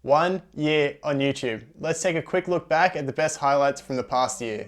1 year on YouTube. Let's take a quick look back at the best highlights from the past year.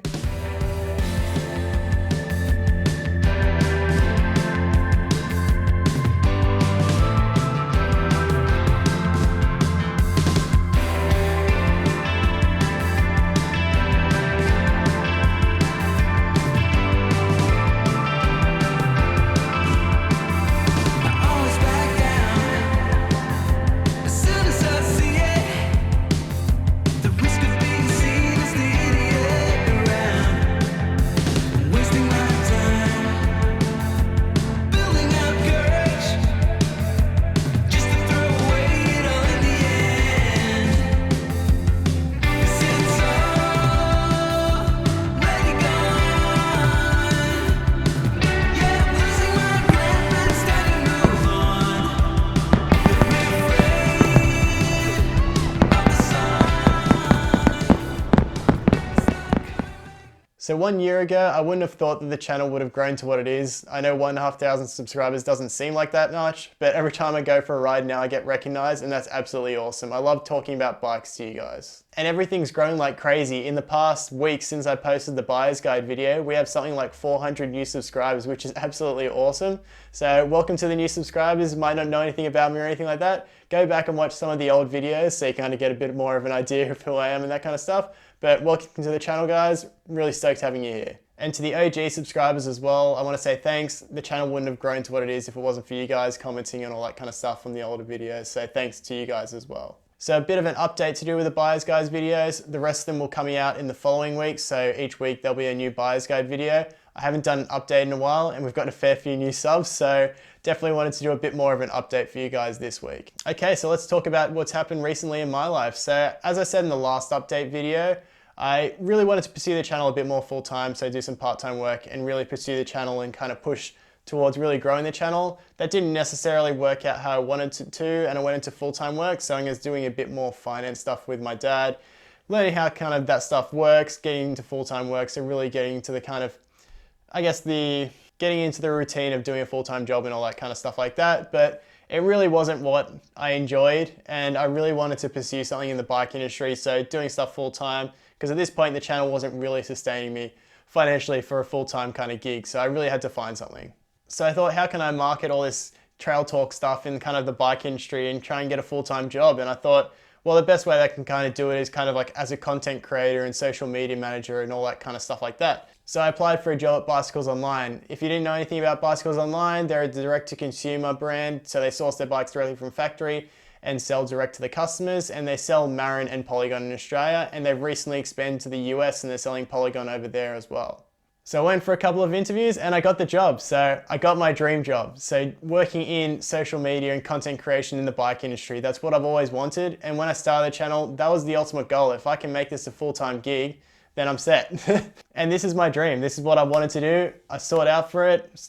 So 1 year ago, I wouldn't have thought that the channel would have grown to what it is. I know 1,500 subscribers doesn't seem like that much, but every time I go for a ride now I get recognized, and that's absolutely awesome. I love talking about bikes to you guys. And everything's grown like crazy. In the past week since I posted the buyer's guide video, we have something like 400 new subscribers, which is absolutely awesome. So welcome to the new subscribers. Might not know anything about me or anything like that. Go back and watch some of the old videos so you kind of get a bit more of an idea of who I am and that kind of stuff. But welcome to the channel, guys. Really stoked having you here. And to the OG subscribers as well, I want to say thanks. The channel wouldn't have grown to what it is if it wasn't for you guys commenting and all that kind of stuff from the older videos. So thanks to you guys as well. So a bit of an update to do with the buyer's guides videos. The rest of them will coming out in the following weeks. So each week there'll be a new buyer's guide video. I haven't done an update in a while and we've got a fair few new subs. So definitely wanted to do a bit more of an update for you guys this week. Okay, so let's talk about what's happened recently in my life. So as I said in the last update video, I really wanted to pursue the channel a bit more full time, so do some part-time work and really pursue the channel and kind of push towards really growing the channel. That didn't necessarily work out how I wanted to, and I went into full-time work, so I was doing a bit more finance stuff with my dad, learning how kind of that stuff works, getting into full-time work, so really getting into the kind of, I guess getting into the routine of doing a full-time job and all that kind of stuff like that. But it really wasn't what I enjoyed, and I really wanted to pursue something in the bike industry, so doing stuff full-time, because at this point the channel wasn't really sustaining me financially for a full-time kind of gig, so I really had to find something. So I thought, how can I market all this trail talk stuff in kind of the bike industry and try and get a full-time job? And I thought, well, the best way that I can kind of do it is kind of like as a content creator and social media manager and all that kind of stuff like that. So I applied for a job at Bicycles Online. If you didn't know anything about Bicycles Online, they're a direct-to-consumer brand, so they source their bikes directly from factory and sell direct to the customers, and they sell Marin and Polygon in Australia, and they've recently expanded to the US and they're selling Polygon over there as well. So I went for a couple of interviews and I got the job. So I got my dream job. So working in social media and content creation in the bike industry, that's what I've always wanted. And when I started the channel, that was the ultimate goal. If I can make this a full-time gig, then I'm set. And this is my dream. This is what I wanted to do. I sought out for it,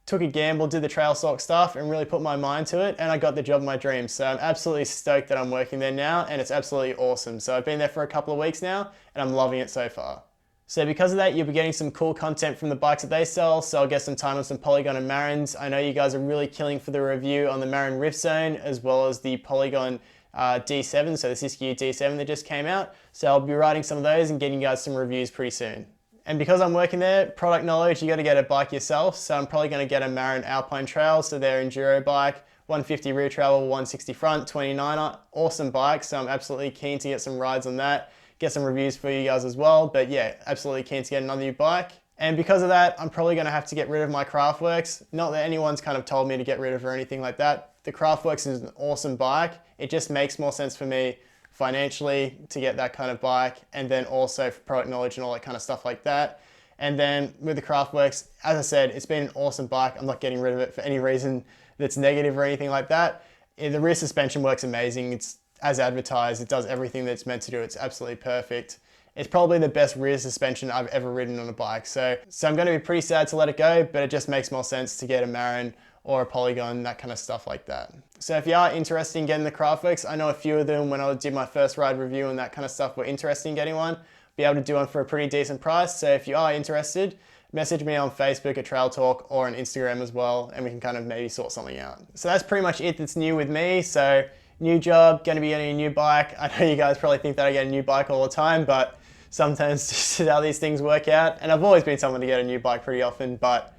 took a gamble, did the trail sock stuff and really put my mind to it, and I got the job of my dreams. So I'm absolutely stoked that I'm working there now, and it's absolutely awesome. So I've been there for a couple of weeks now and I'm loving it so far. So because of that, you'll be getting some cool content from the bikes that they sell. So I'll get some time on some Polygon and Marins. I know you guys are really killing for the review on the Marin Rift Zone, as well as the Polygon D7, so the Siskiyou D7 that just came out. So I'll be writing some of those and getting you guys some reviews pretty soon. And because I'm working there, product knowledge, you got to get a bike yourself. So I'm probably going to get a Marin Alpine Trail, so their enduro bike, 150 rear travel, 160 front, 29er, awesome bike. So I'm absolutely keen to get some rides on that, get some reviews for you guys as well. But yeah, absolutely keen to get another new bike. And because of that, I'm probably going to have to get rid of my Craftworks. Not that anyone's kind of told me to get rid of or anything like that. The Craftworks is an awesome bike. It just makes more sense for me financially to get that kind of bike, and then also for product knowledge and all that kind of stuff like that. And then with the Craftworks, as I said, it's been an awesome bike. I'm not getting rid of it for any reason that's negative or anything like that. The rear suspension works amazing. It's as advertised. It does everything that it's meant to do. It's absolutely perfect. It's probably the best rear suspension I've ever ridden on a bike. So I'm going to be pretty sad to let it go, but it just makes more sense to get a Marin or a Polygon, that kind of stuff like that. So if you are interested in getting the Craftworks, I know a few of them when I did my first ride review and that kind of stuff were interested in getting one. Be able to do one for a pretty decent price. So if you are interested, message me on Facebook at Trail Talk or on Instagram as well, and we can kind of maybe sort something out. So that's pretty much it that's new with me. So new job, going to be getting a new bike. I know you guys probably think that I get a new bike all the time, but sometimes just how these things work out. And I've always been someone to get a new bike pretty often, but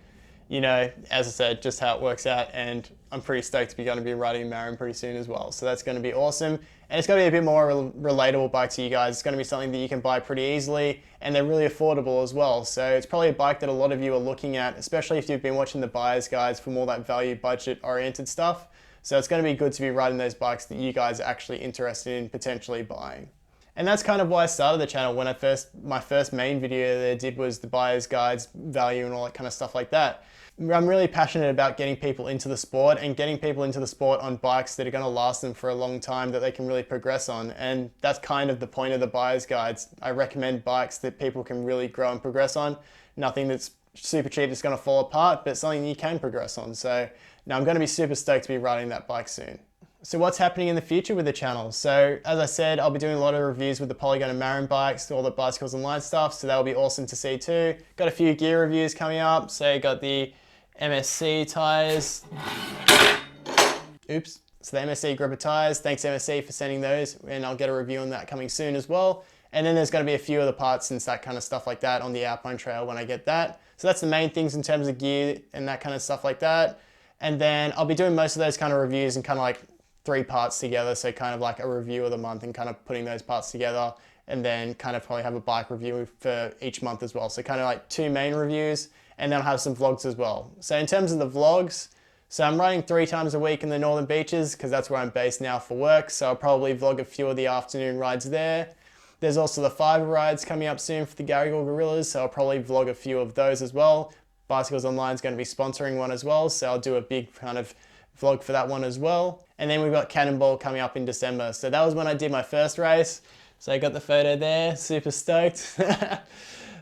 you know, as I said, just how it works out. And I'm pretty stoked to be going to be riding a Marin pretty soon as well. So that's going to be awesome. And it's going to be a bit more relatable bike to you guys. It's going to be something that you can buy pretty easily, and they're really affordable as well. So it's probably a bike that a lot of you are looking at, especially if you've been watching the buyer's guides for more that value budget oriented stuff. So it's going to be good to be riding those bikes that you guys are actually interested in potentially buying. And that's kind of why I started the channel. When my first main video that I did was the buyer's guides, value and all that kind of stuff like that. I'm really passionate about getting people into the sport and getting people into the sport on bikes that are going to last them for a long time, that they can really progress on. And that's kind of the point of the buyer's guides. I recommend bikes that people can really grow and progress on. Nothing that's super cheap that's going to fall apart, but something you can progress on. So now I'm going to be super stoked to be riding that bike soon. So what's happening in the future with the channel? So as I said, I'll be doing a lot of reviews with the Polygon and Marin bikes, all the Bicycles Online stuff. So that'll be awesome to see too. Got a few gear reviews coming up. So got the MSC tires. Oops. So the MSC gripper tires. Thanks MSC for sending those, and I'll get a review on that coming soon as well. And then there's going to be a few other parts and that kind of stuff like that on the Alpine Trail when I get that. So that's the main things in terms of gear and that kind of stuff like that. And then I'll be doing most of those kind of reviews in kind of like 3 parts together. So kind of like a review of the month and kind of putting those parts together, and then kind of probably have a bike review for each month as well. So kind of like 2 main reviews, and then I'll have some vlogs as well. So in terms of the vlogs, so I'm riding 3 times a week in the Northern Beaches because that's where I'm based now for work. So I'll probably vlog a few of the afternoon rides there. There's also the 5 rides coming up soon for the Garigal Gorillas. So I'll probably vlog a few of those as well. Bicycles Online is going to be sponsoring one as well. So I'll do a big kind of vlog for that one as well. And then we've got Cannonball coming up in December. So that was when I did my first race. So I got the photo there, super stoked.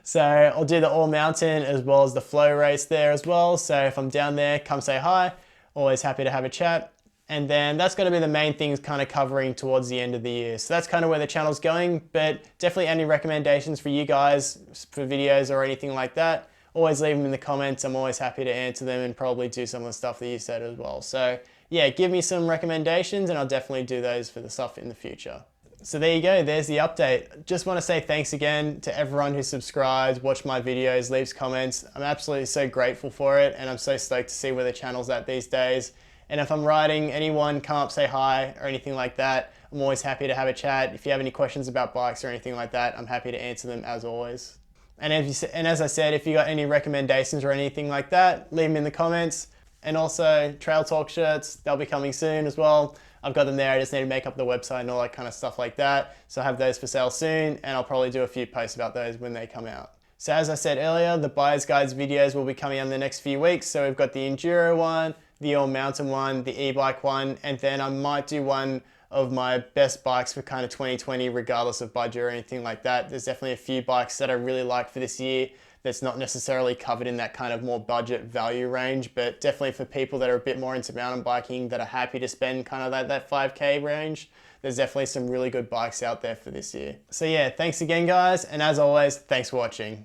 So I'll do the all mountain as well as the flow race there as well. So if I'm down there, come say hi. Always happy to have a chat. And then that's going to be the main things kind of covering towards the end of the year. So that's kind of where the channel's going, but definitely any recommendations for you guys for videos or anything like that, always leave them in the comments. I'm always happy to answer them and probably do some of the stuff that you said as well. So yeah, give me some recommendations and I'll definitely do those for the stuff in the future. So there you go, there's the update. Just want to say thanks again to everyone who subscribes, watch my videos, leaves comments. I'm absolutely so grateful for it, and I'm so stoked to see where the channel's at these days. And if I'm riding, anyone come up, say hi or anything like that. I'm always happy to have a chat. If you have any questions about bikes or anything like that, I'm happy to answer them as always. And as I said, if you got any recommendations or anything like that, leave them in the comments. And also Trail Talk shirts, they'll be coming soon as well. I've got them there, I just need to make up the website and all that kind of stuff like that. So I have those for sale soon, and I'll probably do a few posts about those when they come out. So as I said earlier, the Buyer's Guides videos will be coming out in the next few weeks. So we've got the Enduro one, the All Mountain one, the e-bike one, and then I might do one of my best bikes for kind of 2020 regardless of budget or anything like that. There's definitely a few bikes that I really like for this year that's not necessarily covered in that kind of more budget value range, but definitely for people that are a bit more into mountain biking that are happy to spend kind of that 5K range, there's definitely some really good bikes out there for this year. So yeah, thanks again guys, and as always, thanks for watching.